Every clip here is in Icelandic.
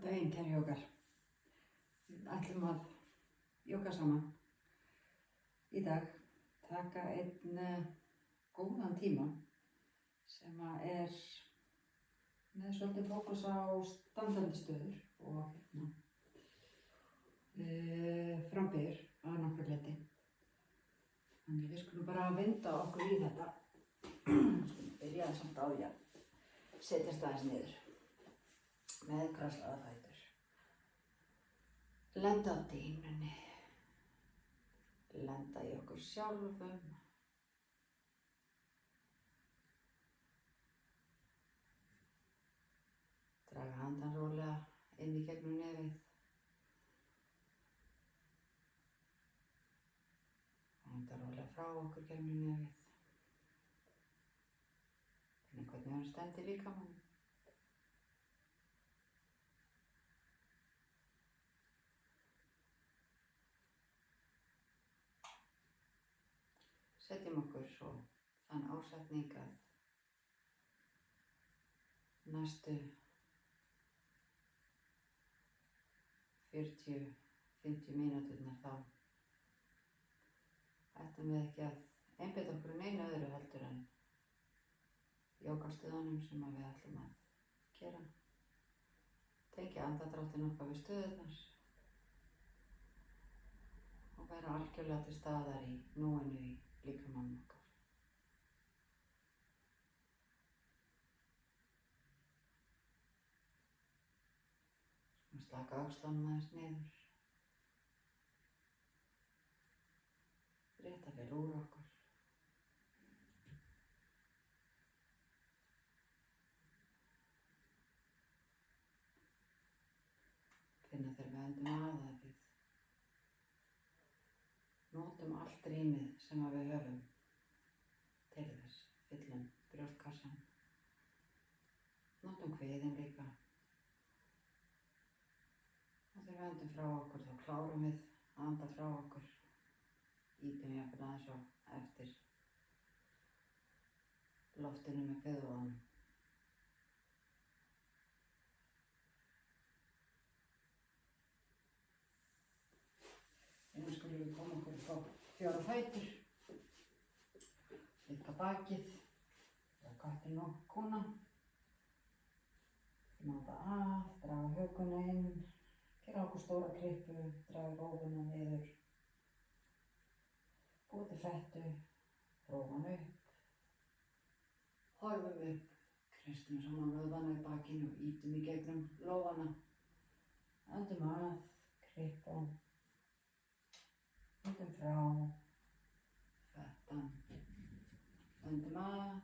daginn, kæri jógar. Við ætlum að jóga saman í dag, taka einn góðan tíma sem er með svolítið fókus á standandi stöður og frambyggir að nokkru leyti. Þannig við skulum bara vinda okkur í þetta. Skulum byrja samt á því að setjast aðeins niður með krosslaða fætur. Lenda á dýnunni. Lenda í okkur sjálfum. Draga handan rólega inn í gegnum nefið. Henda rólega frá okkur gegnum nefið. Finna hvernig hann stendur í líkamanum. Setjum okkur svo þann ásetning að næstu 40-50 mínúturnar þá ættum við ekki að einbeita okkur neinu öðru heldur en jógastöðunum sem við ætlum að gera. Tengja andardráttinn okkar við stöðurnar og vera algjörlega til staðar í núinu í líkamanum okkar. Slaka öxlunum aðeins niður. Rétta vel úr okkur. Finna þegar við öndum að við notum allt rýmið sem við höfum til þess. Fyllum brjóstkassann. Notum kviðinn líka. Og þegar við öndum frá okkur þá klárum við að anda frá okkur. Ýtum jafnvel aðeins og eftir loftinu með kviðvöðunum. Nú skulum við koma okkur frá fjóra fætur. Liðka bakið. Köttin og kúna. Máta að, draga hökuna inn. Gera okkur stóra klippu, draga rófuna niður. Búið til fettu, rófan upp. Horfum upp, kreistum saman vöðvana í bakinu og ýtum í gegnum lófana. Öndum að, klippan. Öndum frá, fettan. Öndum að,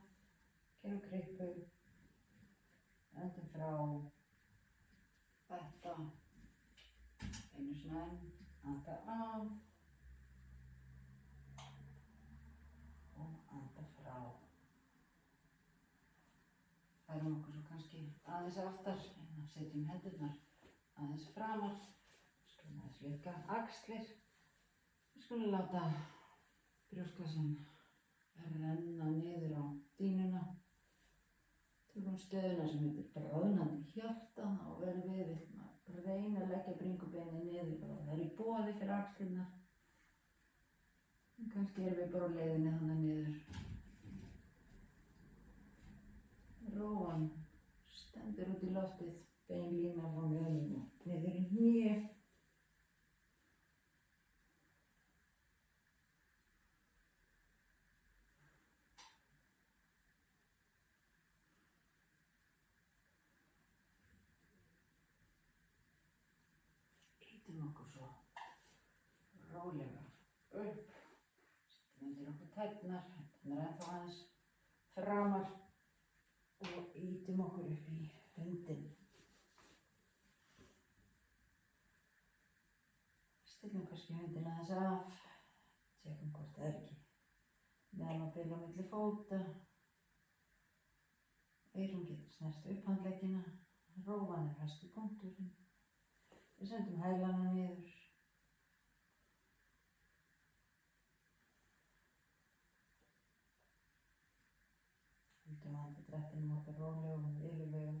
gerum klippu. Öndum frá, fetta. Einu sinni enn, anda að og anda frá. Færum okkur svo kannski aðeins aftar, setjum hendurnar aðeins framar. Við skulum aðeins liðka axlir. Við skulum láta brjóstkassann renna niður á dýnuna. Tökum stöðuna sem heitir bráðnandi hjarta og verðum við viljum að reyna að leggja bringubeinið niður og það er í boði fyrir axlirnar. En kannski erum við bara á leiðinni þannig niður. Rófan stendur út í loftið, bein lína frá mjöðunum og niður í hné. Ýtum okkur svo rólega upp, setjum undir okkur tærnar, hendurnar ennþá aðeins framar og ýtum okkur upp í hundinn. Stillum kannski hundinn aðeins af, tjekkum hvort það er ekki meðalbil á milli fóta. Eyrun getur snerst upp handleggina, rófan er hæsti punkturinn. Við sendum hælana niður. Höldum andardrættinum okkar rólegum og yfirveguðum.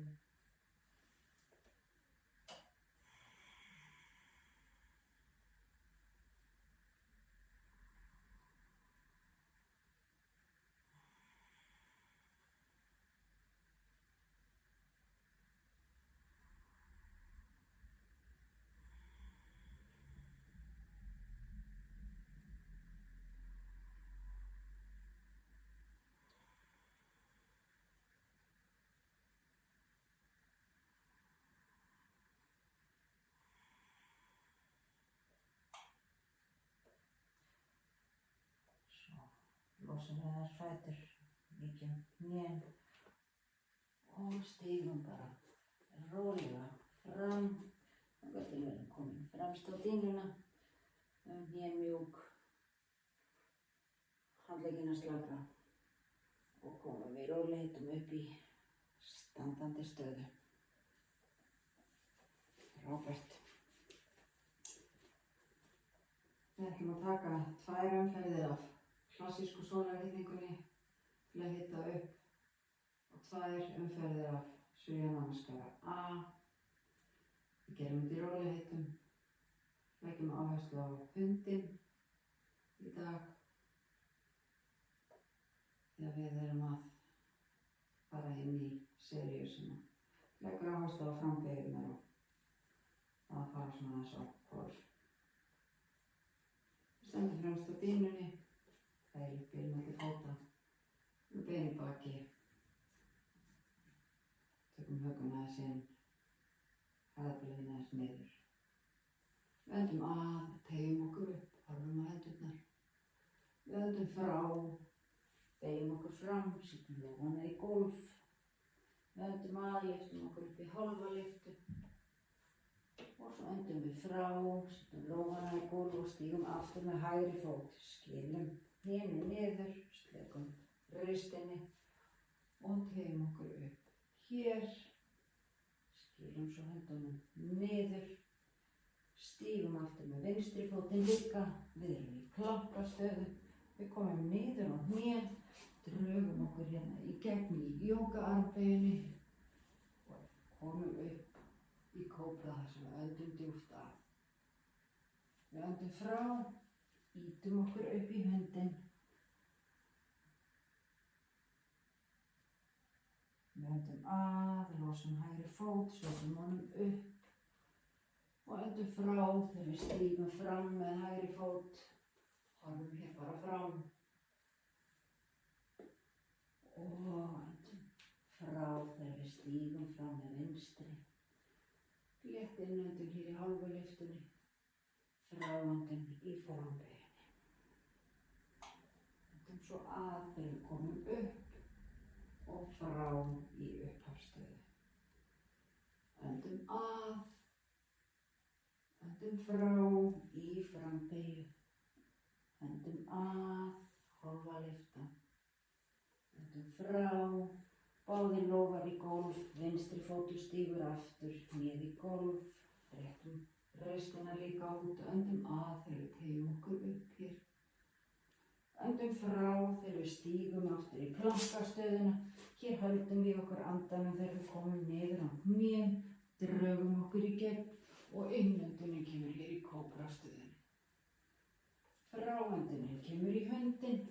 losum við aðeins fætur, líkjum hnén og stígum bara rólega fram. Þangað til við erum komin fremst á dýnuna, hnén mjúk, handleggina slaka og komum við rólegheitum upp í standandi stöðu. Frábært. Við ætlum að taka 2 umferðir af klassísku sólarhitningunni til að hita upp og 2 umferðir af Surya Namaskara A. Við gerum þetta í rólegheitum, leggjum áherslu á hundinn í dag þegar við erum að fara inn í seríu sem leggur áherslu á frambeygjunar og að fara svona aðeins á hvolf. Við stöndum fremst á dýnunni, þægileg bil milli fóta, með bein í baki, tökum högguna aðeins inn, harðablöðin aðeins niður. Við öndum að, teygjum okkur upp, horfum á hendurnar. Við öndum frá, beygjum okkur fram, setjum lófana í gólf. Við öndum að, lyftum okkur upp í hálfa lyftu. Og svo öndum við frá, setjum lófana í gólf og stígum aftur með hægri fót. Skilum hnénu niður, slekum ristinni og teygjum okkur upp. Hér, skilum svo höndunum niður, stígum aftur með vinstri fótinn líka, við erum í klampastöðu, við komum niður á hnén, drögum okkur hérna í gegn í jógaarmbeyjunni og komum upp í kóbra þar sem við öndum djúpt að. Við öndum frá, ýtum okkur upp í hundinn. Við öndum að, losum hægri fót, sveifum honum upp og öndum frá þegar við stígum fram með hægri fót. Horfum hér bara fram og öndum frá þegar við stígum fram með vinstri. Létt innöndun hér í hálfu lyftunni, fráöndun í frambeygjunni. Öndum svo að þegar við komum upp og frá í upphafsstöðu. Öndum að, öndum frá í frambeygju. Öndum að, hálfa lyfta. Öndum frá, báðir lófar í gólf, vinstri fótur stígur aftur, hnén í gólf, réttum ristina líka út, öndum að þegar við teygjum okkur upp hér. Öndum frá þegar við stígum aftur í plankastöðuna, hér höldum við okkur andanum þegar við komum niður á hnén, drögum okkur í gegn og innöndunin kemur hér í kóbrastöðunni. Fráöndunin kemur í hundinn,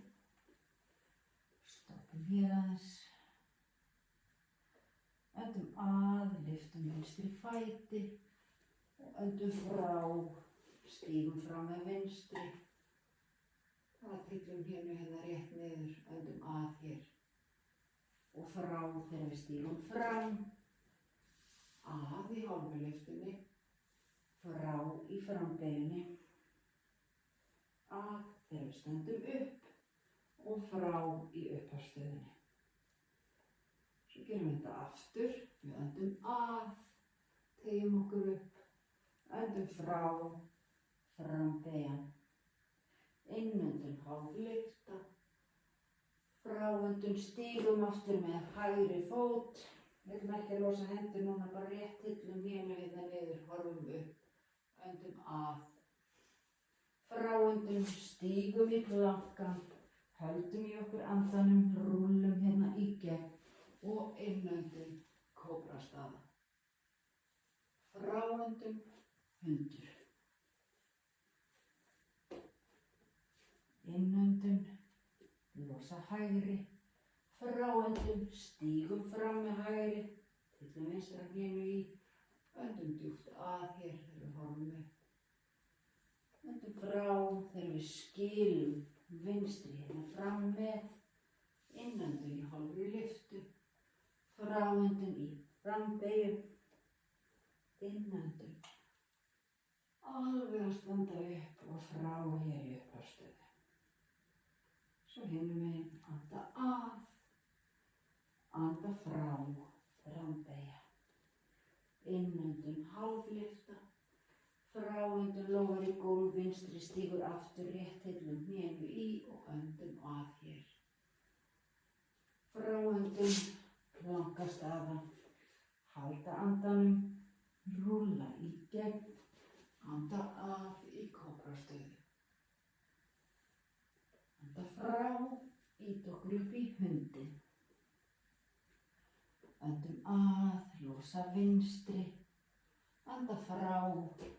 stoppum hér aðeins. Öndum að, lyftum vinstri fæti og öndum frá, stígum fram með vinstri. Tyllum hérna rétt niður, öndum að hér og frá þegar við stígum fram. Að í hálfu lyftunni, frá í frambeygjunni. Að þegar við stöndum upp og frá í upphafsstöðunni. Svo gerum við þetta aftur, við öndum að, teygjum okkur upp, öndum frá, frambeygjan, innöndun hálf lyfta, fráöndun stígum aftur með hægri fót. Við ætlum ekki að losa hendur núna, bara rétt tyllum hnénu hérna niður, horfum upp, öndum að, fráöndun stígum í plankan, höldum í okkur andanum, rúllum hérna í gegn. Og innöndun kóbrastaða. Fráöndun hundur. Innöndun, losa hægri. Fráöndun, stígum fram með hægri. Tyllum vinstra hnénu í. Öndum djúpt að hér þegar við horfum upp. Öndum frá þegar við skilum vinstri hérna fram með. Innöndun í hálfri lyftu. Fráöndun í frambeygju, innöndun, alveg að standa upp og frá hér í upphafsstöðu. Svo hinum megin, anda að, anda frá, frambeygja. Innöndun, hálflyfta, fráöndun, lófar í gólf, vinstri stígur aftur, rétt hillum hnénu í og öndum að hér. Fráöndun, plankastafa, halda andanum, rúlla í gegn, anda að í kóbrastöðu. Anda frá, ít okkur upp í hundinn. Öndum að, losa vinstri, anda frá,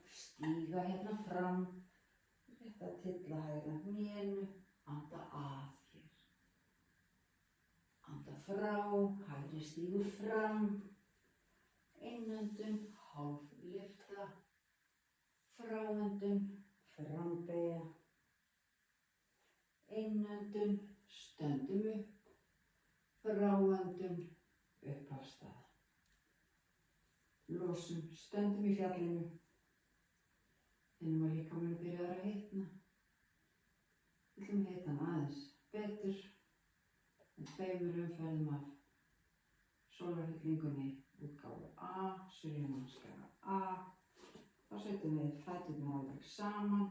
stíga hérna fram, rétt að tylla hægra hnénu, anda að hér. Anda frá, hægri stígur fram, innöndun, hálflyfta, fráöndun, frambeygja, innöndun, stöndum upp, fráöndun, upp af stað. Losum, stöndum í fjallinu, finnum að líkaminn byrjar að hitna. Við ætlum að hita hann aðeins betur með 2 umferðum af sólarhyllingunni útgáfu A, Suryamanskara A. Þá setjum við fæturnar alveg saman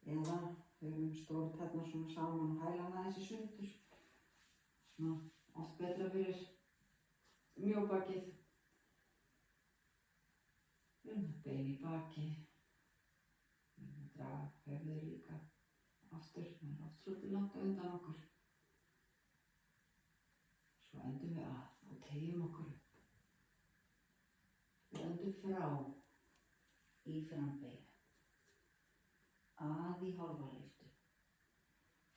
eða höfum stóru tærnar svona saman og hælana aðeins í sundur. Svona allt betra fyrir mjóbakið. Við erum með bein í baki. Við erum að draga höfuðið líka aftur. Það er oft svolítið langt á undan okkur. Svo öndum við að og teygjum okkur upp. Við öndum frá í frambeygju. Að í hálfalyftu.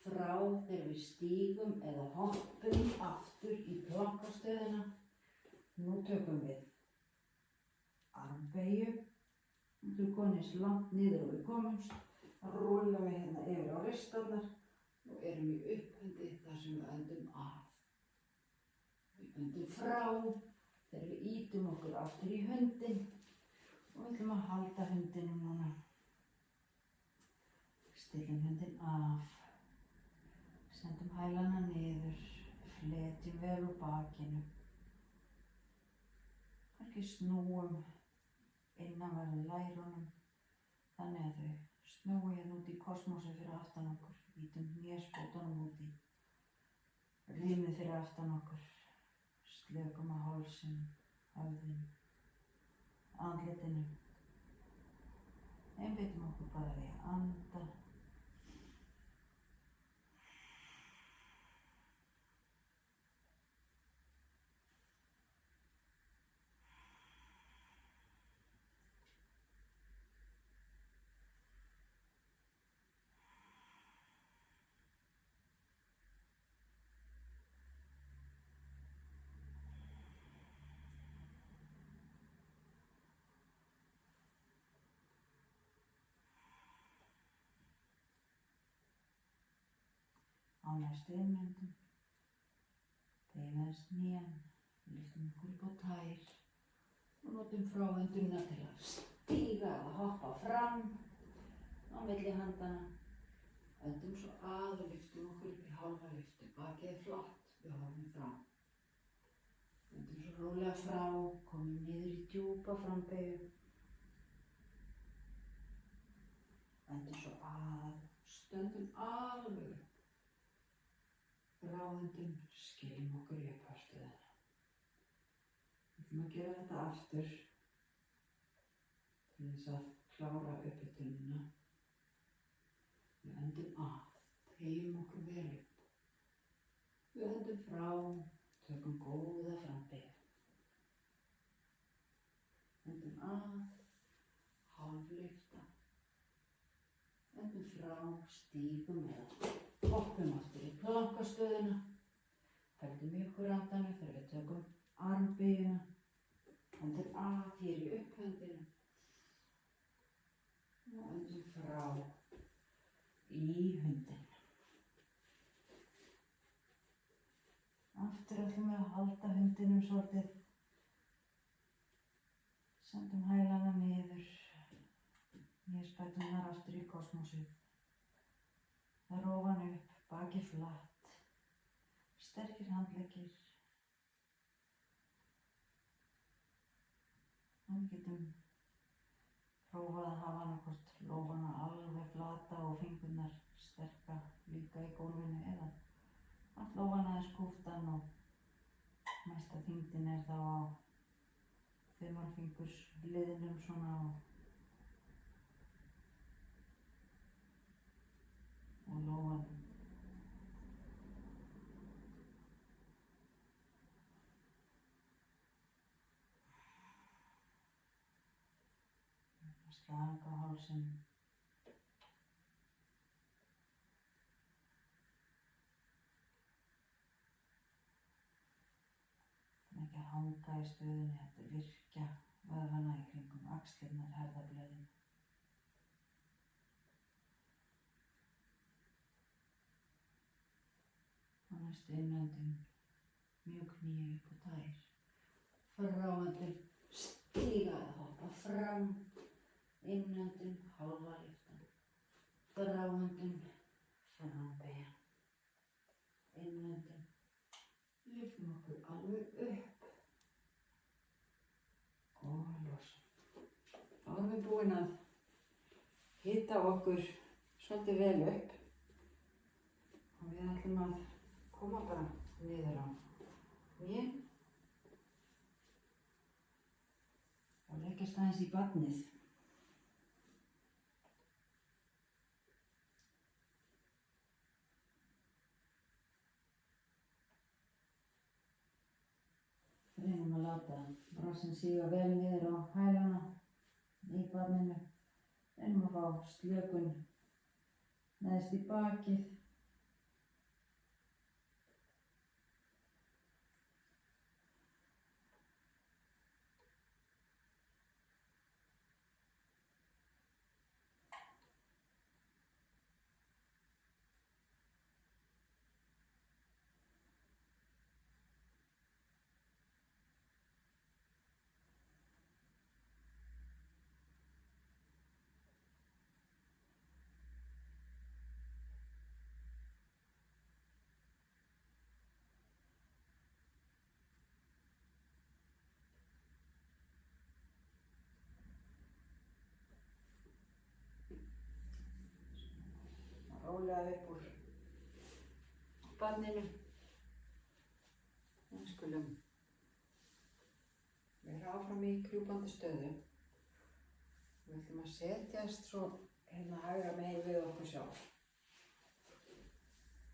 Frá þegar við stígum eða hoppum aftur í plankastöðuna. Nú tökum við armbeygju. Nú erum komin eins langt niður og við komumst. Rúllum við hérna yfir á ristarnar og erum í upphundi þar sem við öndum að. Við öndum frá þegar við ýtum okkur aftur í hundinn og við ætlum að halda hundinum núna. Stillum hundinn af. Sendum hælana niður, fletjum vel úr bakinu. Kannski snúum innanverðu lærunum þannig að þau snúi hérna út í kosmosi fyrir aftan okkur. Ýtum hnésbótunum út í rýmið fyrir aftan okkur. Slökum á hálsinn, höfðinu, andlitinu. Einbeitum okkur bara við að anda. Á næstu innöndun, beygjum aðeins hnén, lyftum okkur upp á tær og notum fráöndunina til að stíga eða hoppa fram á milli handana. Öndum svo að og lyftum okkur upp í hálfa lyftu, bakið er flatt, við horfum frá. Öndum svo rólega frá, komum niður í djúpa frambeygju. Öndum svo að, stöndum alveg upp. Fráöndun, skiljum okkur í upphafsstöðuna. Við ætlum að gera þetta aftur til þess að klára upphitunina. Við öndum að, teygjum okkur vel upp. Við öndum frá, tökum góða frambeygju. Öndum að, hálflyfta. Öndum frá, stígum eða hoppum aftur í plankastöðuna. Höldum í okkur andanum þegar við tökum armbeygjuna. Öndum að hér í upphöndinu. Og öndum frá í hundinn. Aftur ætlum við að halda hundinum svolítið. Sendum hælana niður. Hnésbæturnar aftur í kosmosið. Það er ofan upp, bakið flatt. sterkir handleggir. Og við getum prófað að hafa annarkvort lófana alveg flata og fingurnar sterka líka í gólfinu eða allt lófana aðeins kúptan og mesta þyngdin þá á þumalfingurs liðnum svona og lófanum. Slaka hálsinn. Ekki að hanga í stöðunni, heldur virkja vöðvana í kringum axlirnar, herðablöðin. Og næstu innöndun, mjúk hné upp á tær. Fráöndun, stíga eða hoppa fram. Innöndun, hálfa lyftan. Fráöndun, frambeygja. Innöndun, lyftum okkur alveg upp. Og losa. Þá erum við búin að hita okkur svolítið vel upp. Og við ætlum að koma bara niður á hnén. Og leggjast aðeins í barnið. Reynum að láta rassinn síga vel niður á hælana í barninu. Reynum að fá slökun neðst í bakið. Rólega upp úr barninu. Við skulum vera áfram í krjúpandi stöðu. Við ætlum að setjast svo hérna hægra megin við okkur sjálf.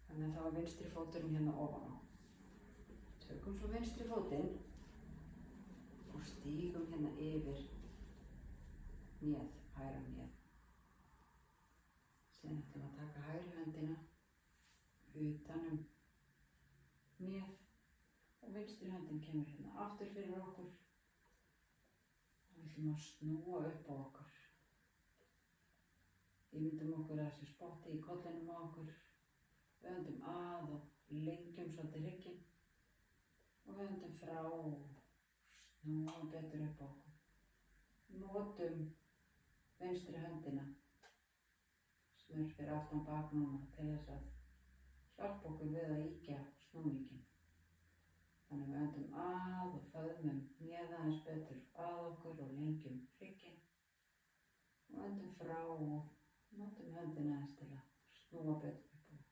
Þannig að þá er vinstri fóturinn hérna ofan á. Tökum svo vinstri fótinn og stígum hérna yfir hnéð, hægra hnéð. Síðan ætlum við að taka hægri höndina utan hnéð og vinstri höndin kemur hérna aftur fyrir okkur. Og við ætlum að snúa upp á okkur. Ímyndum okkur að þessi spotti í kollinum á okkur. Öndum að og lengjum svolítið hrygginn. Og öndum frá og snúum betur upp á okkur. Notum vinstri höndina sem fyrir aftan bak núna til þess að hjálpa okkur við að ýkja snúninginn. Þannig við öndum að og föðmum hnéð aðeins betur að okkur og lengjum hrygginn. Og öndum frá og notum höndina aðeins til að snúa betur upp á okkur.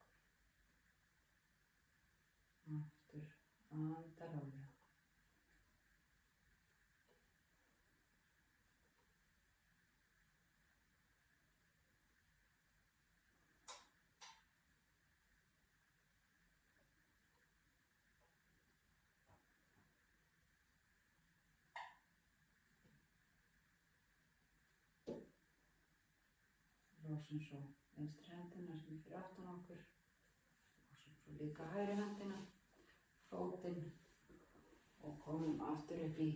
Aftur, anda rólega. Losum svo vinstri hendina sem fyrir aftan okkur. Losum svo líka hægri hendina, fótinn og komum aftur upp í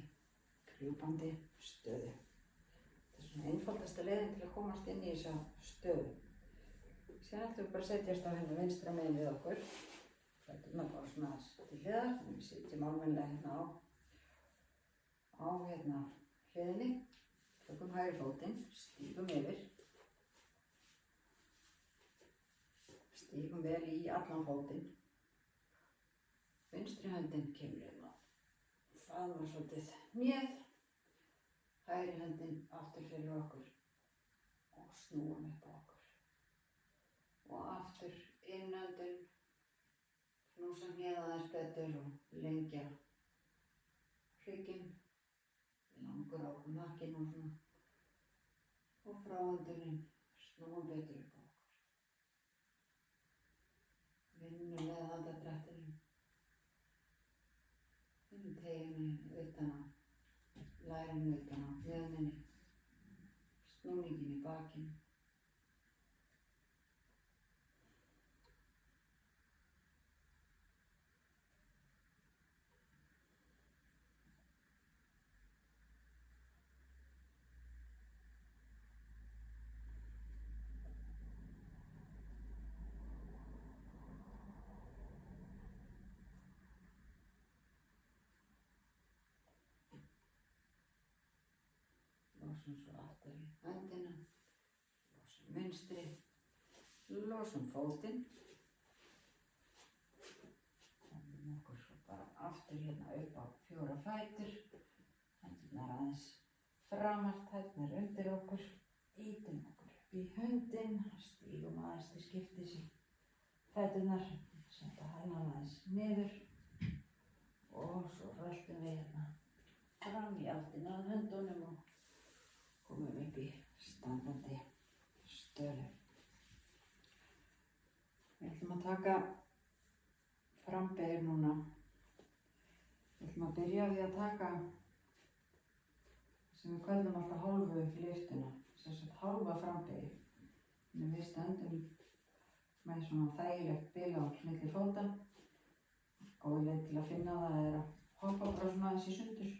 krjúpandi stöðu. Þetta er svona einfaldasta leiðin til að komast inn í þessa stöðu. Síðan ætlum við bara að setjast á hérna vinstra megin við okkur. Fæturnar bara svona aðeins til hliðar, þannig við sitjum almennilega hérna á hérna hliðinni. Tökum hægri fótinn, stígum yfir. Stígum vel í allan fótinn. Vinstri höndin kemur hérna og faðmar svolítið hnéð. Hægri höndin aftur fyrir okkur og snúum upp á okkur. Og aftur innöndun, knúsa hnéð aðeins betur og lengja hrygginn, langur á nakkinn og svona. Og fráöndunin snúum betur upp á okkur. Vinnum með andardrættinum. Finnum teygjunni utan á lærinu, utan á hljóðninni, snúningin í bakinu. Losum svo aftur í höndina, losum vinstri, losum fótinn. Hendum okkur svo bara aftur hérna upp á 4 fætur. Hendurnar aðeins framar, tærnar undir okkur. Ýtum okkur upp í höndin, stígum aðeins til skiptis í fæturnar. Senda hælan aðeins niður og svo röltum við hérna fram í áttina að höndunum og komum upp í standandi stöðu. Við ætlum að taka frambeygju núna. Við ætlum að byrja á því að taka sem við köllum alltaf hálfu lyftuna, sem sagt hálfa frambeygju. Við stöndum með svona þægilegt bil á milli fóta. Góð leið til að finna það er að hoppa bara svona aðeins í sundur.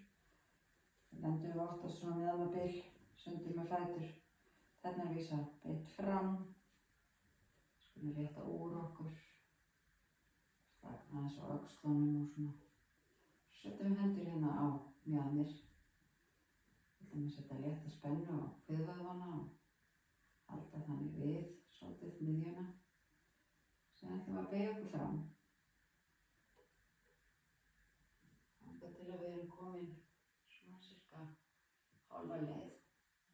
Lendum við oftast svona neðan að bil, sundur með fætur. Þarna vísa beint fram. Skulum rétta úr okkur. Slaka aðeins á öxlunum og svona. Setjum við hendur hérna á mjaðmir. Við ætlum að setja létta spennu á kviðvöðvana og halda þannig við svolítið miðjuna. Síðan ætlum við að beygja okkur fram. Þangað til að við erum komin svona cirka hálfa leið.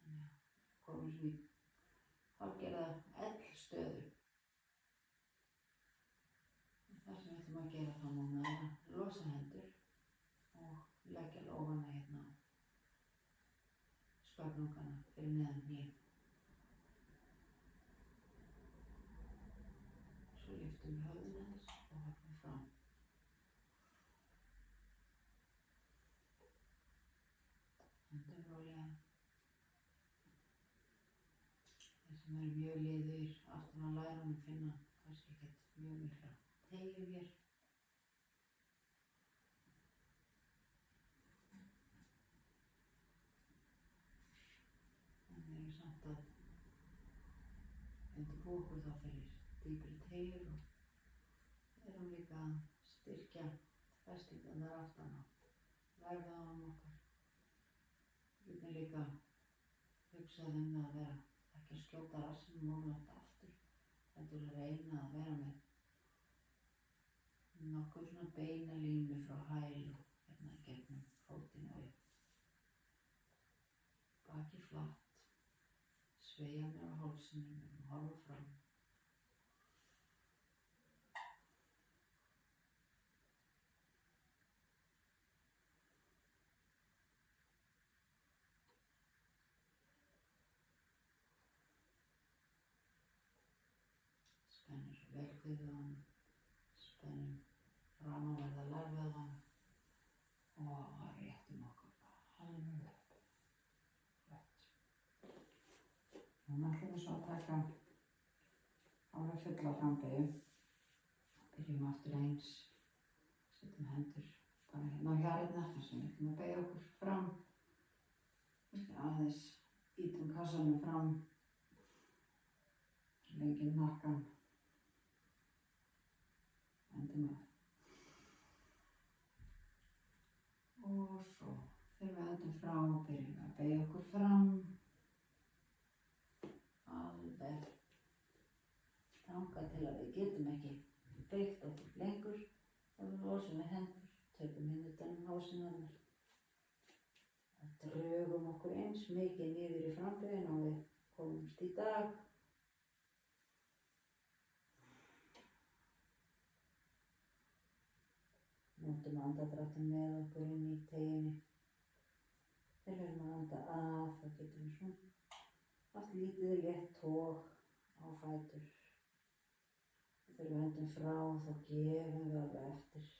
Þannig að komum svona í hálfgerða L-stöðu. Það sem við ætlum að gera þá núna er að losa hendur og leggja lófana hérna á sköfnungana fyrir neðan hné. Svo lyftum við höfðinu aðeins og horfum fram. Höndum rólega. Þeir sem eru mjög liðugir aftan á lærunum finna kannski ekkert mjög mikla teygju hér. En við erum samt að undirbúa okkur þá fyrir dýpri teygjur og erum líka að styrkja festingarnar aftan á lærvöðvunum okkar. Við getum líka hugsað það að vera ekki að skjóta rassinum of langt aftur, heldur að reyna að vera með nokkuð svona beina línu frá hæl og hérna gegnum fótinn og upp. Baki flatt, sveigja mér á hálsinum og horfa fram. Spennum svo velkviðvöðvana, spennum framanverða lærvöðvana og réttum okkur alveg upp. Flott. Núna ætlum við svo að taka alveg fulla frambeygju. Byrjum aftur eins, setjum hendur bara hérna á hjarðirnar þar sem við ætlum að beygja okkur fram. Aðeins ýtum kassanum fram, lengjum hnakkann. Endum að. Og svo þegar við endum frá byrjum við að beygja okkur fram. Alveg þangað til að við getum ekki beygt okkur lengur. og losum við hendur, tökum utan hálsinn á mér. Drögum okkur eins mikið niður í frambein og við komumst í dag. Notum andardráttinn með okkur inn í teygjunni. Þegar við erum að anda að, þá getum við svona haft lítið létt tog á fætur. Þegar við höndum frá, þá gefum við alveg eftir.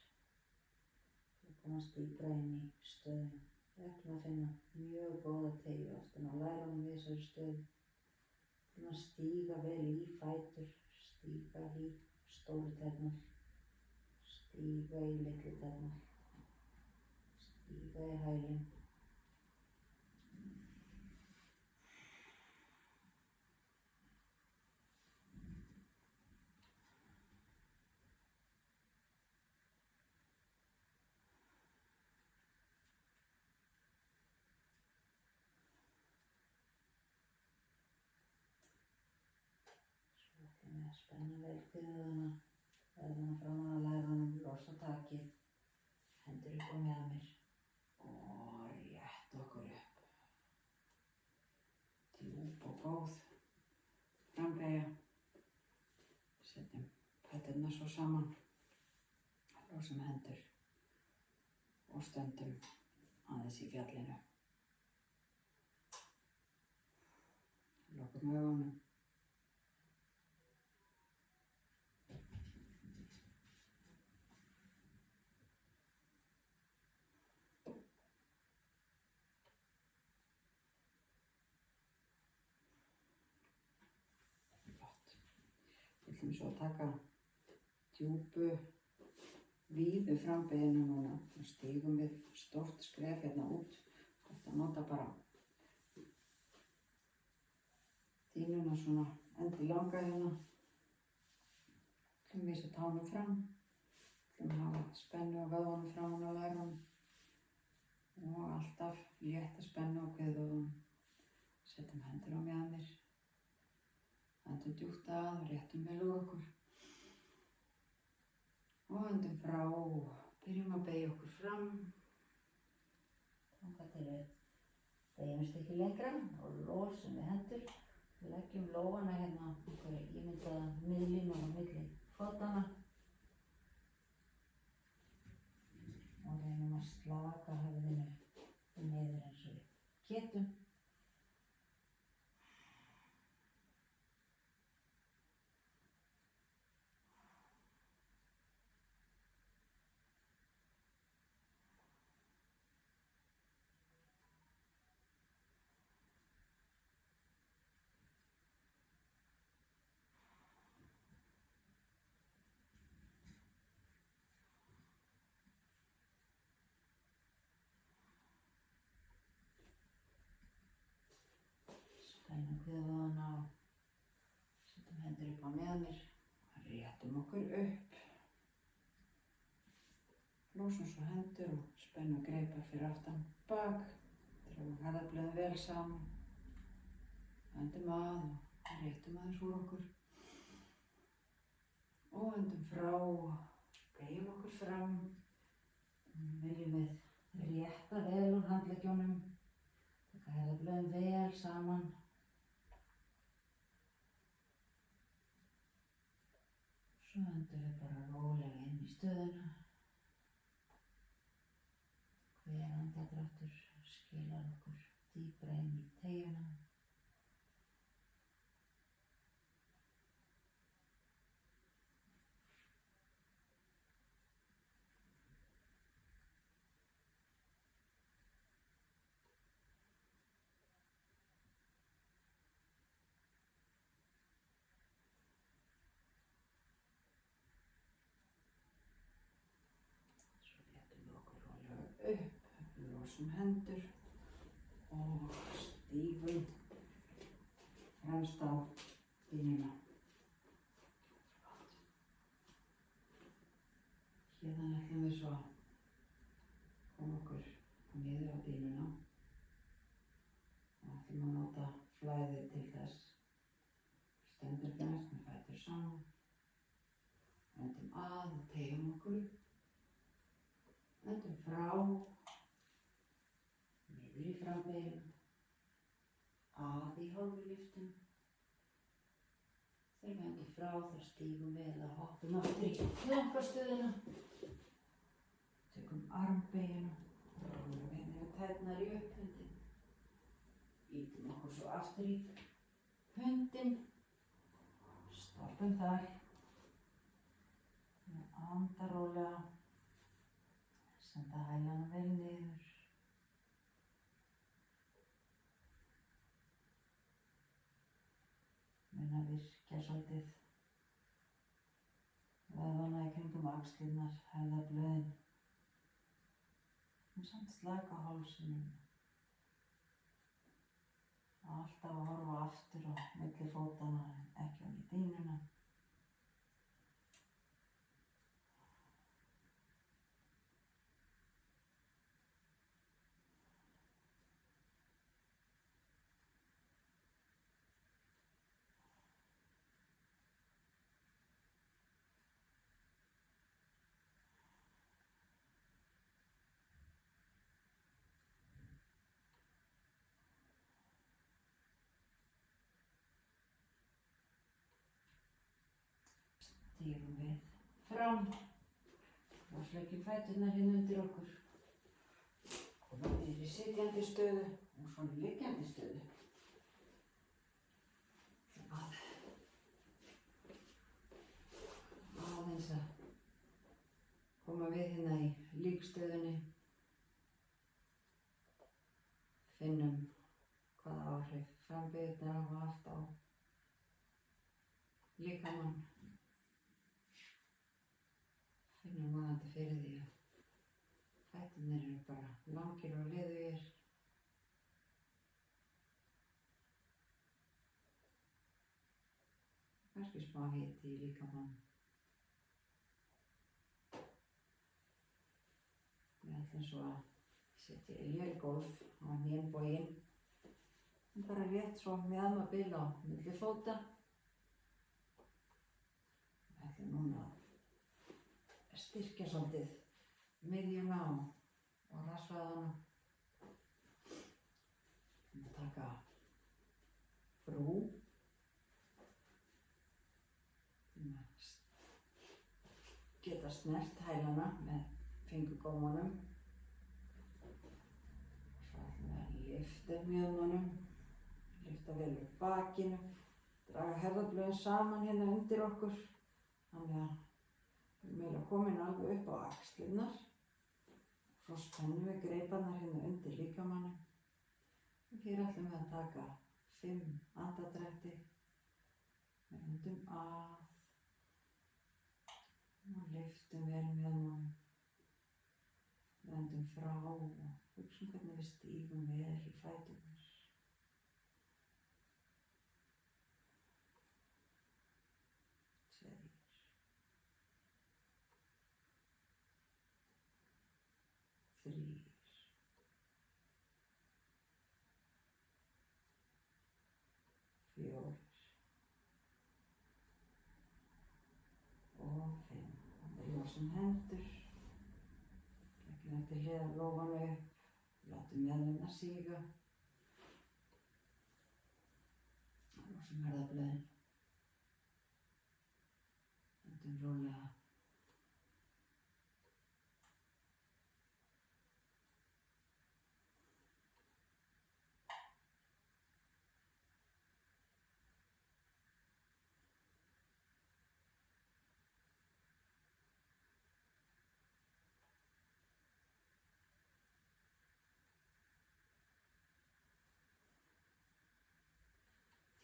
Við komast dýpra inn í stöðuna. Við ætlum að finna mjög góða teygju aftan á lærunum við þessari stöðu. Við ætlum að stíga vel í fætur, stíga í stóru tærnar, stíga í litlu tærnar, stíga í hælinn. Spenna vel kviðuna, verðina framan á lærunum, losa takið, hendur upp á mjaðmir og rétt okkur upp. Djúp og góð frambeygja. Setjum fæturna svo saman, losum hendur og stöndum aðeins í fjallinu. Lokum augunum. Við ætlum svo að taka djúpu, víðu frambeygina núna og stígum við stórt skref hérna út. Þetta nota bara dýnuna svona endi langa hérna. Ætlum vísa tánum fram. Ætlum að hafa spennu á vöðvunum framan á lærunum og alltaf létta spennu á kviðvöðvunum. Setjum hendur á mjaðmir. Öndum djúpt að og réttum vel úr okkur. Og öndum frá og byrjum að beygja okkur fram. Þangað til við beygjumst ekki lengra og losum við hendur. Leggjum lófana hérna á einhverju ímyndaða miðlínu á milli fótanna. Og reynum að slaka höfðinu niður eins og við getum. Spennum kviðvöðvana og setjum hendur upp á mjaðmir. Réttum okkur upp. Losum svo hendur og spennum greipar fyrir aftan bak. Drögum herðablöðin vel saman. Öndum að og réttum aðeins úr okkur. Og öndum frá og beygjum okkur fram. Viljum við rétta vel úr handleggjónum. Taka herðablöðin vel saman. Svo öndum við bara rólega inn í stöðuna. Hver andardráttur skilar okkur dýpra inn í teygjuna. Svo réttum við okkur rólega upp. Losum hendur og stígum fremst á dýnuna. Hérna ætlum við svo að koma okkur niður á dýnuna og ætlum að nota flæðið til þess. Stöndum fremst með fætur saman. Öndum að og teygjum okkur upp. Öndum frá, niður í frambeginum, að í hálfu lyftum. Þegar við öndum frá þá stígum við eða hoppum aftur í hljómkastöðuna. Tökum armbegina, rúlum við tærnar í upphundin. Ítum okkur svo aftur í hundin. Stoppum þar. Anda rólega. Senda hælana vel niður. Muna virkja svolítið vöðvana í kringum axlirnar, herðablöðin. Samt slaka á hálsinum. Alltaf að horfa aftur á milli fótanna en ekki ofan í dýnuna. Stígum við fram og sleikjum fæturnar hérna undir okkur. Komum niður í sitjandi stöðu og svo í liggjandi stöðu. Aðeins að koma við hérna í líkstöðunni. Finnum hvaða áhrif frambeygurnar hafa haft á líkamann. Finnum vonandi fyrir því að fæturnir eru bara langir og liðugir. Kannski smá hiti í líkamann. Við ætlum svo að setja élgólf á hnén boginn. Bara rétt svo mjaðmabil á milli fóta. Við ætlum núna að styrkja svolítið miðjuna og rassvöðvana. Við taka brú. Geta snert hælana með fingurgómunum. Svo ætlum við að lyfta upp mjöðmunum, lyfta vel upp bakinu, draga herðablöðin saman hérna undir okkur. Þannig að við erum eiginlega komin alveg upp á axlirnar. Svo spennum við greiparnar hérna undir líkamannum. Og hér ætlum við að taka 5 andardrætti. Við öndum að og lyftum vel mjöðmunum. Við öndum frá og hugsum hvernig við stígum vel í fæturnar. 2, 3, 4 og 5. Við losum hendur, leggjum eftir hliðar lófana upp, látum mjöðmuna síga. Losum herðablöðin. Öndum rólega.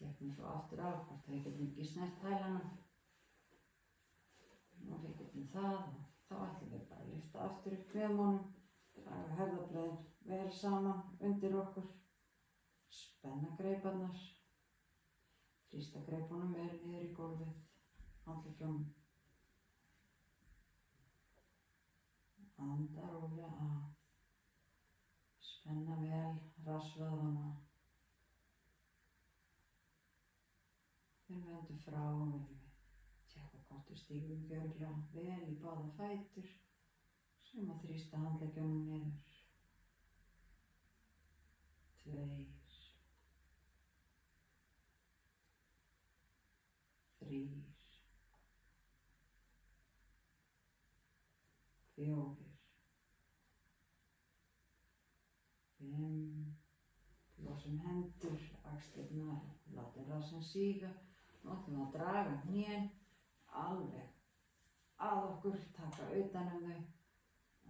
Tékkum svo aftur af hvort við getum ekki snert hælana. Og við getum það og þá ætlum við bara að lyfta aftur upp mjöðmunum, draga herðablöðin vel saman undir okkur, spenna greiparnar, þrýsta greipunum vel niður í gólfið, handleggjónum. Anda rólega að, spenna vel rassvöðvana. Þegar við öndum frá viljum við tékka hvort við stígum ekki örugglega vel í báða fætur. Sem að þrýsta handleggjónum niður. 2, 3, 4, 5. Losum hendur, axlirnar, látum rassinn síga. Nú ætlum við að draga hnén alveg að okkur, taka utan þau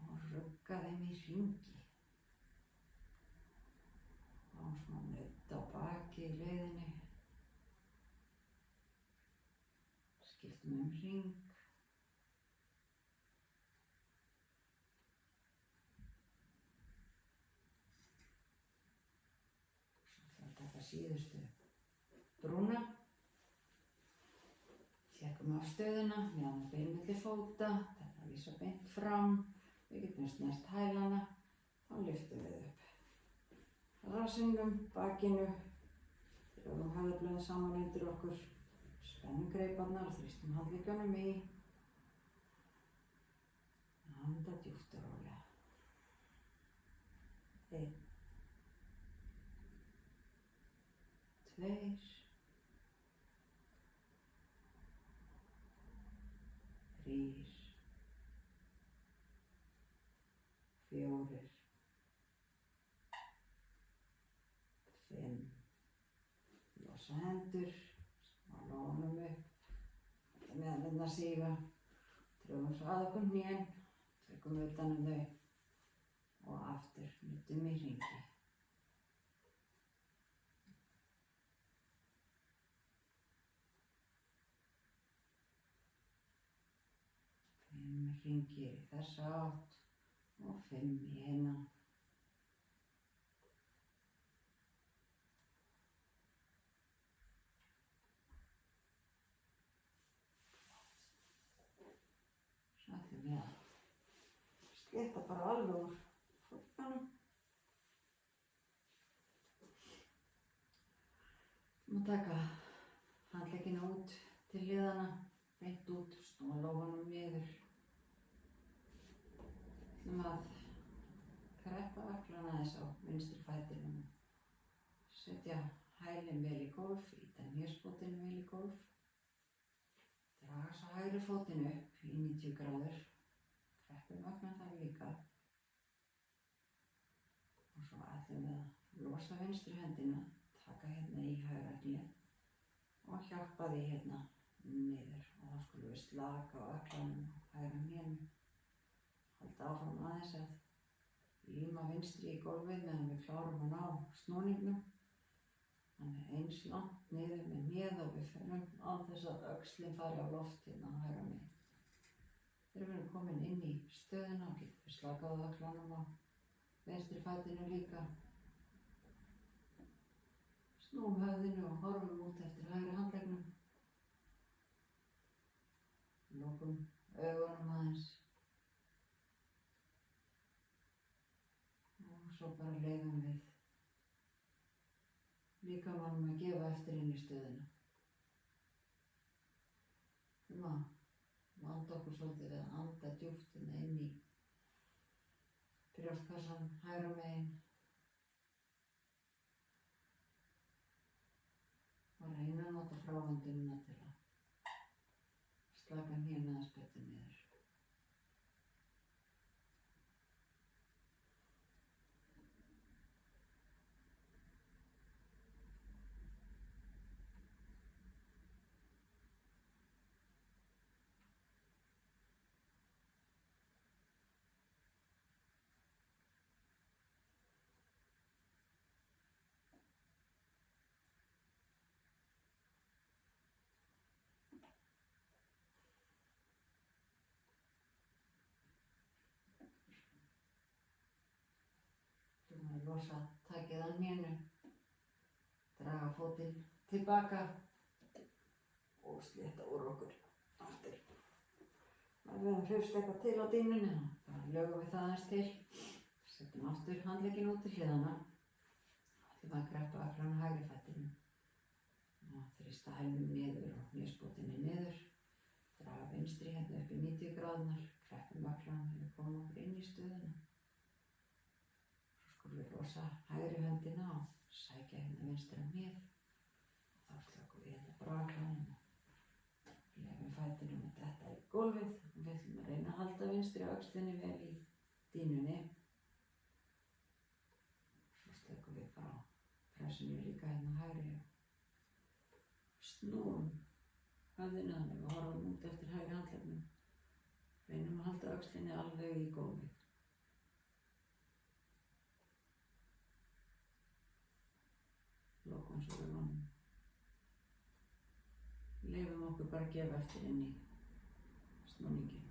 og rugga þeim í hringi. Og smá nudd á baki í leiðinni. Skiptum hring. Svo ætlum við að taka síðustu brúna. Tékkum af stöðuna, meðan bein milli fóta, þetta vísa beint fram. Við getum snert hælana, þá lyftum við upp rassinum, bakinu, drögum höfðablöðin saman undir okkur, spennum greiparnar og þrýstum handleggjónum í. Anda djúpt og rólega. 1, 2, 3, 4, 5. Losa hendur, smá lónum upp, meðan hérna síga. Drögum svo að okkur hnén, tökum utan þau og aftur nuddum í hringi. 5 hringir í þessa átt og 5 í hina. Svo ætlum við að slétta bara alveg úr fótganum. Og taka handleggina út til hliðana, beint út, snúa lófanum niður. Við ætlum að kreppa ökklana aðeins á vinstri fætinum. Setja hælinn vel í gólf, ýta hnésbotinn vel í gólf. Draga svo hægri fótinn upp í 90 gráður. Kreppum ökklan þar líka. Og svo ætlum við að losa vinstri hendina, taka hérna í hægra hné og hjálpa því hérna niður. Og þá skulum við slaka á ökklanum á hægra hnénu. Halda áfram aðeins að líma vinstri í gólfið meðan við klárum að ná snúningnum. Þannig eins langt niður með hnéð og við förum án þess að öxlin fari á loft hérna á hægra megin. Þegar við erum komin inn í stöðuna getum við slakað á ökklanum á vinstri fætinu líka. Snúum höfðinu og horfum út eftir hægri handleggnum. Lokum augunum aðeins. Og svo bara leyfum við líkamanum að gefa eftir inn í stöðuna. Við að vanda okkur svolítið við að anda djúpt inn í brjóstkassan hægra megin. Og reyna að nota fráhendunina til að slaka hnén aðeins betur niður. Losa takið að hnénu, draga fótinn tilbaka og slétta úr okkur aftur. Ef við höfum hrifst eitthvað til á dýnunni, þá lögum við það aðeins til. Setjum aftur handlegginn út til hliðanna. Ætlum að greppa ökklann á hægri fætinum. Og þrýsta hælnum niður og hnésbotinn niður. Draga vinstri hérna upp í 90 gráðurnar. Sleppum öklanum þegar við komum okkur inn í stöðuna. Svo skulum við losa hægri höndina og sækja hérna vinstra hnéð. Og þá slökum við hérna bara öklanum og lefum fætinum að detta í gólfið. Og við ætlum að reyna að halda vinstri öxlinni vel í dýnunni. Svo slökum við bara á pressinu líka hérna hægri og snúum höfðinu þannig við horfum út eftir hægri handleggnum. Reynum að halda öxlinni alveg í gólfið. Lokum svo við vonum. Leyfum okkur bara að gefa eftir inn í snúningin.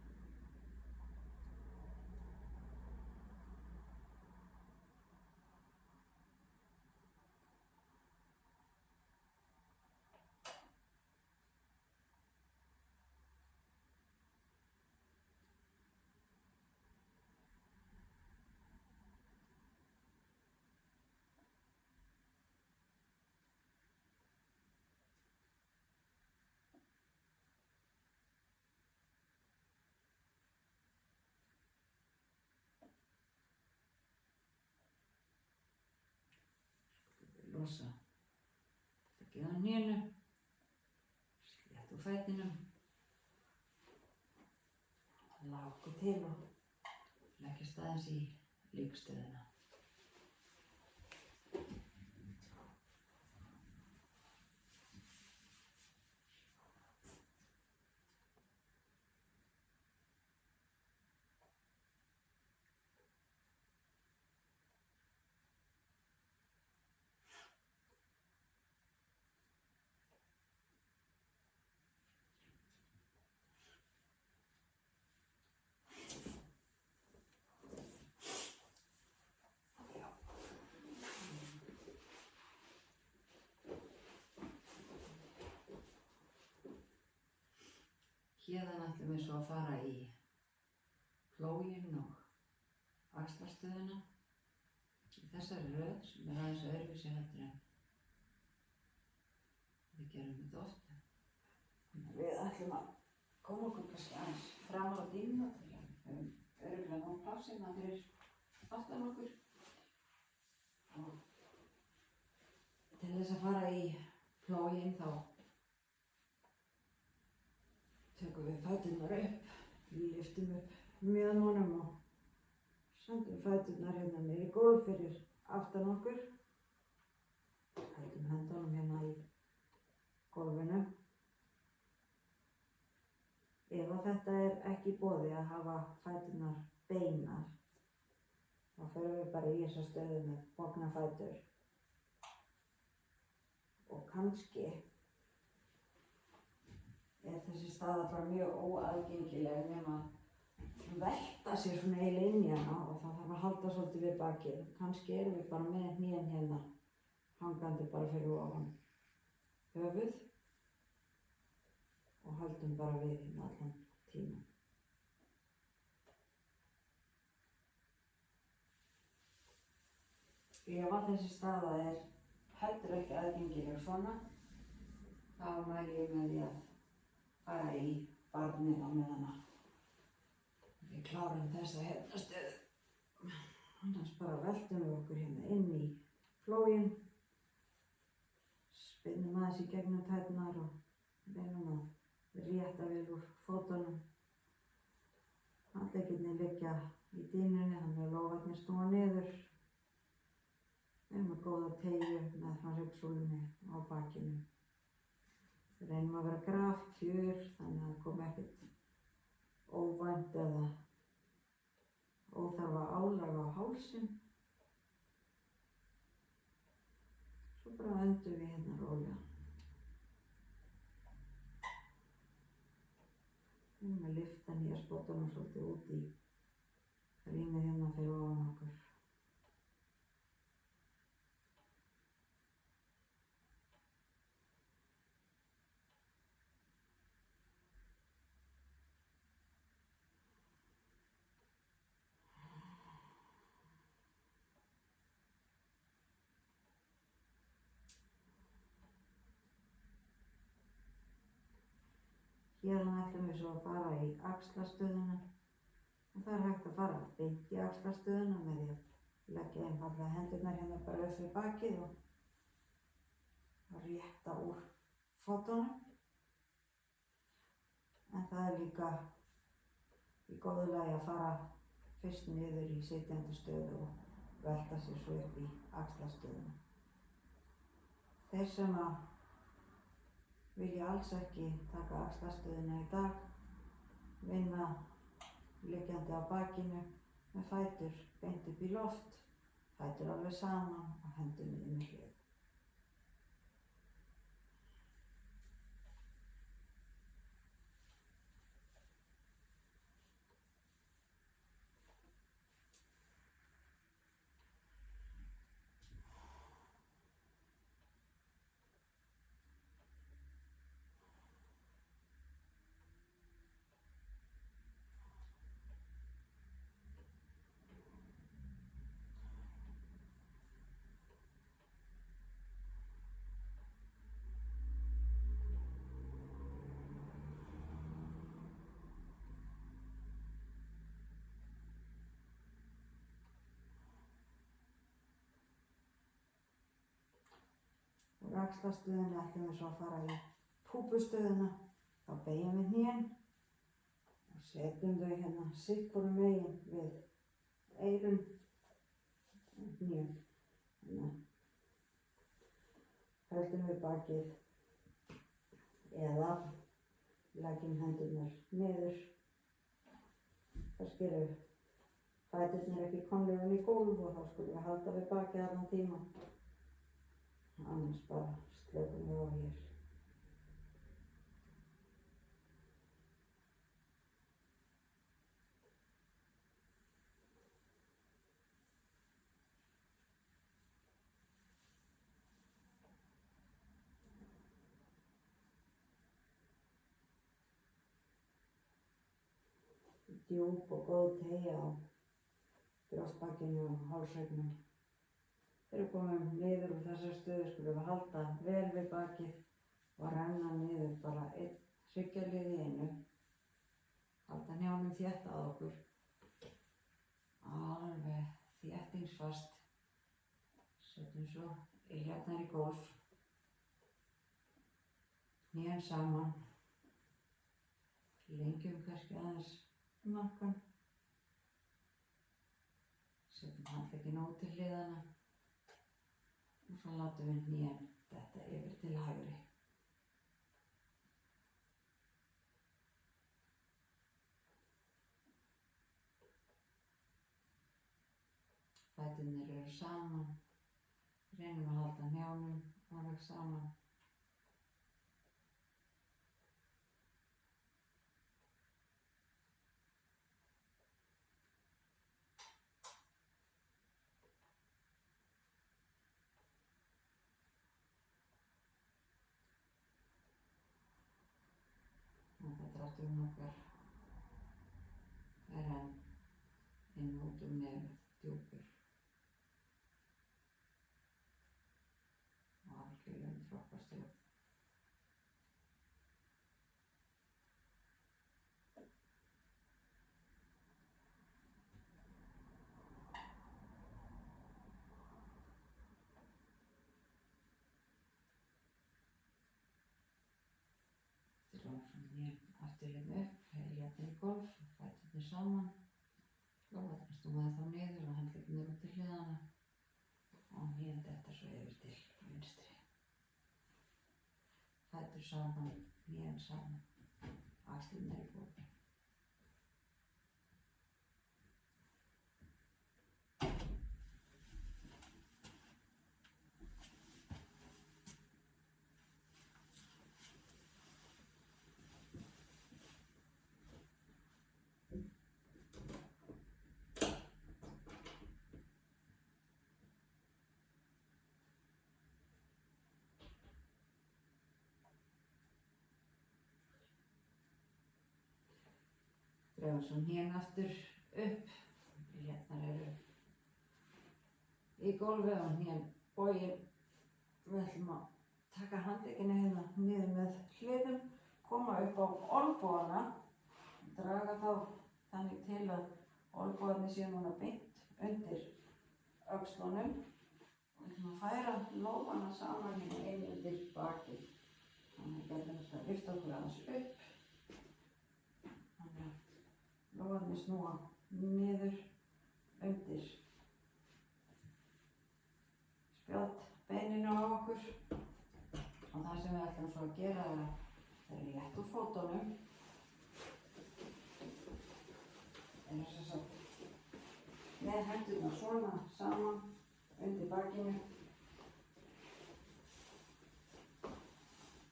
Losa stökkið á hnénu, slétt úr fætinum, laga okkur til og leggjast aðeins í líkstöðuna. Héðan ætlum við svo að fara í plóginn og axlarstöðuna í þessari röð sem aðeins öðruvísi heldur en við gerum þetta oft. Við ætlum að koma okkur kannski aðeins fram á dýnuna til að við höfum örugglega nóg pláss hérna fyrir aftan okkur. Og til þess að fara í plóginn þá tökum við fæturnar upp, við lyftum upp mjöðmunum og sendum fæturnar hérna niður í gólf fyrir aftan okkur. Hættum höndunum hérna í gólfinu. Ef þetta er ekki í boði að hafa fæturnar beinar, þá förum við bara í þessa stöðu með bogna fætur. Og kannski er þessi staða bara mjög óaðgengileg nema að velta sér svona eiginlega inn í hana og það þarf að halda svolítið við bakið. Kannski erum við bara með hnén hérna hangandi bara fyrir ofan höfuð og höldum bara við hérna allan tímann. Ef að þessi staða er heldur ekki aðgengileg svona, þá mæli ég með því að fara í barnið á meðan að við klárum þessa hérna stöðu. Annars bara veltum við okkur hérna inn í plóginn, spinnum aðeins í gegnum tærnar og reynum að rétta vel úr fótunum. Handleggirnir liggja í dýnunni þannig að lófarnir snúa niður. Við erum með góða teygju meðfram ryggsúlunni á bakinu. Við reynum að vera grafkjör þannig að það komi ekkert óvænt eða óþarfa álag á hálsinn. Svo bara öndum við hérna rólega. Við erum að lyfta nýjarspotunum svolítið út í rýmið hérna fyrir ofan okkur. Héðan ætlum við svo að fara í axlarstöðuna. Og það hægt að fara beint í axlarstöðuna með því að leggja einfallega hendurnar hérna bara upp við bakið og rétta úr fótunum. En það líka í góðu lagi að fara fyrst niður í sitjandi stöðu og velta sér svo upp í axlarstöðuna. Þeir sem að vilja alls ekki taka axlarstöðuna í dag, vinna liggjandi á bakinu með fætur beint upp í loft, fætur alveg saman og hendur niður með hlið. Úr axlarstöðunni ætlum við svo að fara í púpustöðuna. Þá beygjum við hnén og setjum þau hérna sitt hvoru megin við eyrun hnén. Höldum við bakið eða leggjum hendurnar niður. Kannski eru fæturnir ekki komnir inn í gólf og þá skulum við halda við bakið allan tímann. Annars bara slökum við á hér. Djúp og góð teygja á brjóstbakinu og hálshryggnum. Þegar við komum niður úr þessar stöðu skulum við halda vel við bakið og renna niður bara einn hryggjarlið í einu. Halda hnjánum þétt að okkur. Alveg þéttingsfast. Setjum svo iljarnar í gólf. Hnén saman. Lengjum kannski aðeins hnakkann. Setjum handlegginn út til hliðanna. Og svo látum við hnén detta yfir til hægri. Fæturnir eru saman. Reynum að halda hnjánum alveg saman. Drátturinn okkar enn inn út nefið djúpur og algjörlega droppastjórn. Aftur hérna upp, iljarnir í gólf, fæturnir saman, lófarnir snúaði þá niður og handleggirnir út til hliðanna og hnén detta svo yfir til vinstri. Fætur saman, hnén saman, axlirnar í gólf. Drögum svo hnén aftur upp, iljarnar eru í gólfi og hnén bogin. Við ætlum að taka handleggina hérna niður með hliðum, koma upp á olnbogana, draga þá þannig til að olnbogarnir séu núna beint undir öxlunum og við ætlum að færa lófana saman hérna inn undir bakið. Þannig að getum þetta að lyfta okkur aðeins upp. Þannig að lófarnir snúa niður undir spjótbeininu á okkur. Og það sem við ætlum svo að gera er að það er rétt úr fótunum. Þess að með hendurnar svona saman undir bakinu.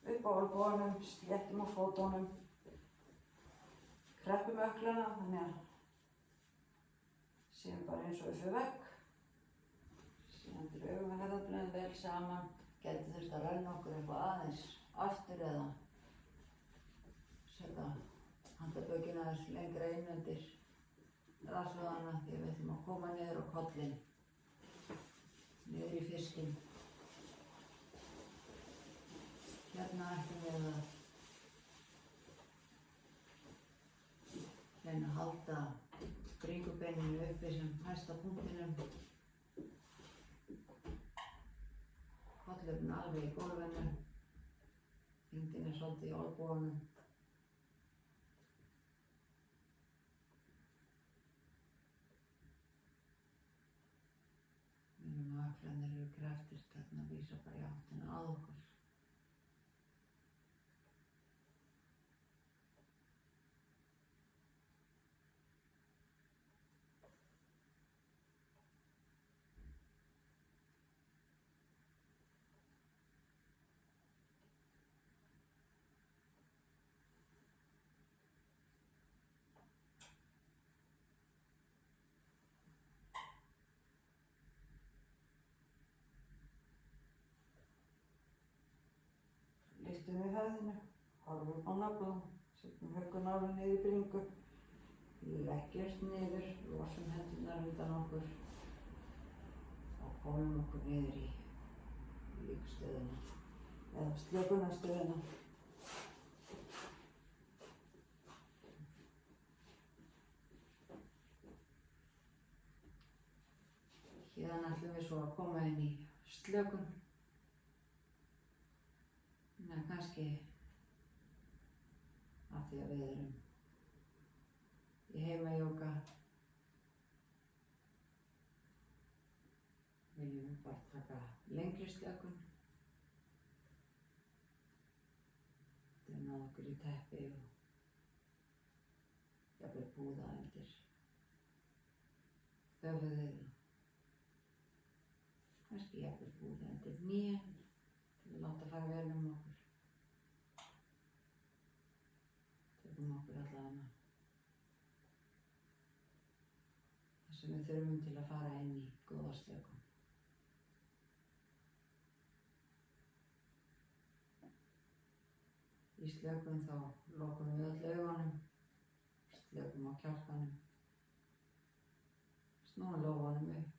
Upp á olnboganum, sléttum á fótunum. Kreppum ökklana þannig að séum bara eins og upp við vegg. Síðan drögum við herðablöðin vel saman. Gæti þurft að renna okkur eitthvað aðeins aftur eða setja handarbökin aðeins lengra inn undir rassvöðvana því að við ætlum að koma niður á kollinn, niður í fiskinn. Hérna ætlum við að reyna að halda bringubeininu uppi sem hæsta punktinum. Kollurinn alveg í gólfinu, þyngdin er svolítið í olnboganum. Mínum ökklarnir eru krepptir, þarna vísa bara í áttina að okkur. Lyftum við höfðinu, horfum upp á naflann, setjum höggunálinn niður í bringu, leggjumst niður, losum hendurnar undan okkur og komum okkur niður í líkstöðuna eða slökunarstöðuna. Héðan ætlum við svo að koma inn í slökun. Kannski af því að við erum í heimajóga viljum við bara taka lengri slökun. Duna okkur í teppi og jafnvel búða undir höfuðið. Kannski jafnvel búða undir hnén til að láta fara vel um okkur. Tökum okkur allavega það sem við þurfum til að fara inn í góða slökun. Í slökun þá lokum við öll augunum, slökum á kjálkanum, snúum lófanum upp.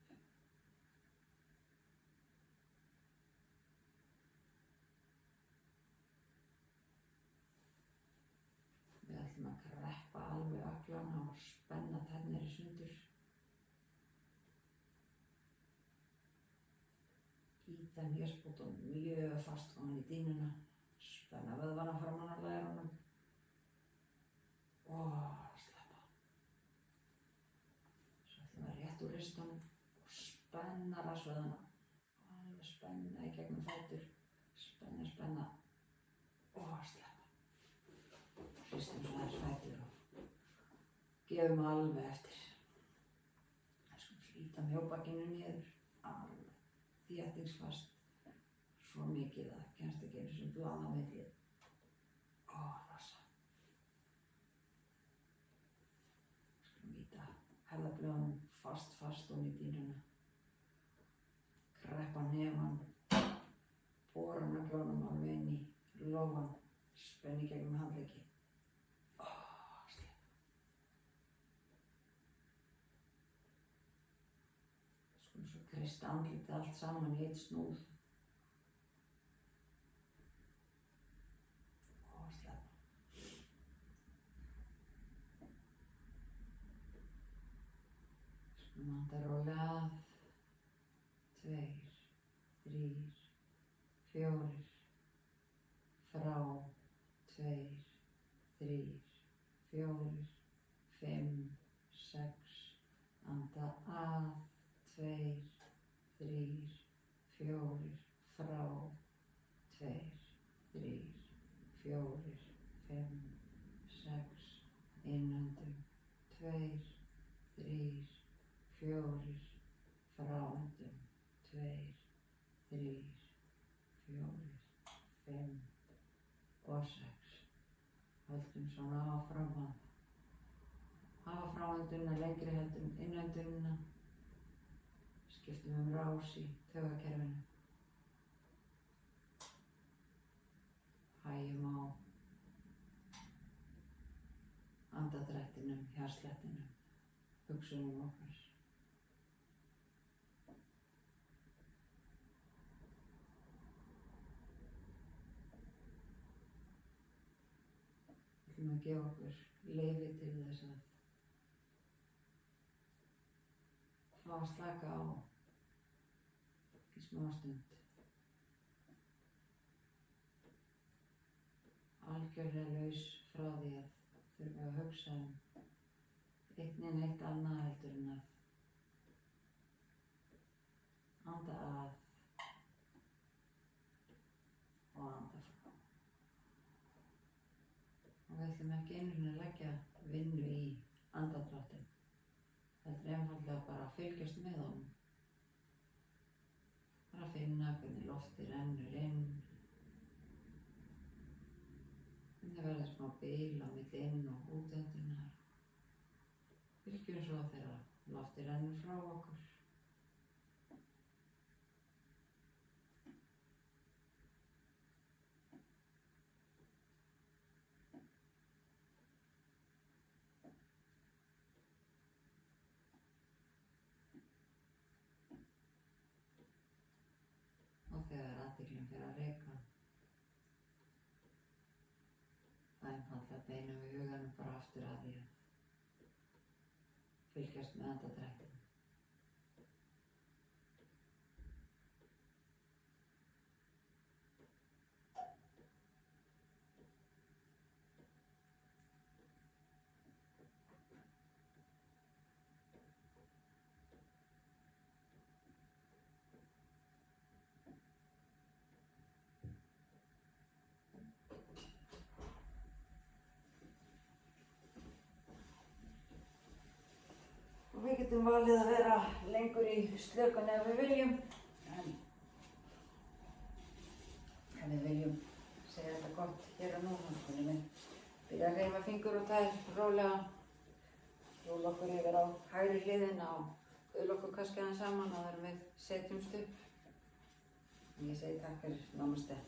Við ætlum að kreppa alveg ökklana og spenna tennir í sundur. Ýta hnésbútunum mjög fast ofan í dýnuna. Spenna vöðvana framan á lærunum. Og sleppa. Svo ætlum við rétt úr ristunum og spenna rassvöðvana. Alveg spenna í gegnum fætur. Spenna, spenna og sleppa. Hristum svo aðeins fætur og gefum alveg eftir. Það skulum slíta mjóbakinu niður, alveg þéttingsfast, svo mikið að kemst ekki einu sem blað á milli. Rosa. Skulum ýta herðablöðunum fast ofan í dýnuna. Kreppa hnefann, bora naglunum alveg inn í lófann, spenni gegnum handleggi. Svo kreista andlitið allt saman í eitt snúð. Og sleppa. Anda rólega að. 2, 3, 4. Frá. 2, 3, 4, 5, 6. Anda að. 2, 3, 4. Frá. 2, 3, 4, 5, 6. Innöndun. 2, 3, 4. Fráöndun. 2, 3, 4, 5 og 6. Höldum svona áfram að hafa fráöndunina lengri heldur en innöndunina. Skiptum rás í taugakerfinu. Hægjum á andadrættinum, hjartslættinum, hugsunum okkar. Við ætlum að gefa okkur leyfi til þess að fá að slaka á í smástund. Algjörlega laus frá því að þurfa að hugsa eitt né neitt annað heldur en að anda að og anda frá. Og við ætlum ekki einu sinni að leggja vinnu í andardráttinn. Heldur einfaldlega bara að fylgjast með honum. Bara að finna hvernig loftið rennur inn. Hvernig verður smá bil á milli inn- og útöndunar. Fylgjum svo þegar loftið rennur frá okkur. Og þegar athyglin fer að reika, það einfaldlega beinum við huganum bara aftur að því að fylgjast með andardrættinum. Og við getum valið að vera lengur í slökun ef við viljum, en við viljum segja þetta gott hér og nú. Þannig að við byrja að hreyfa fingur og tær rólega, rúlla okkur yfir á hægri hliðina og guðla okkur kannski aðeins saman áður en við setjumst upp. Ég segi takk fyrir, namaste.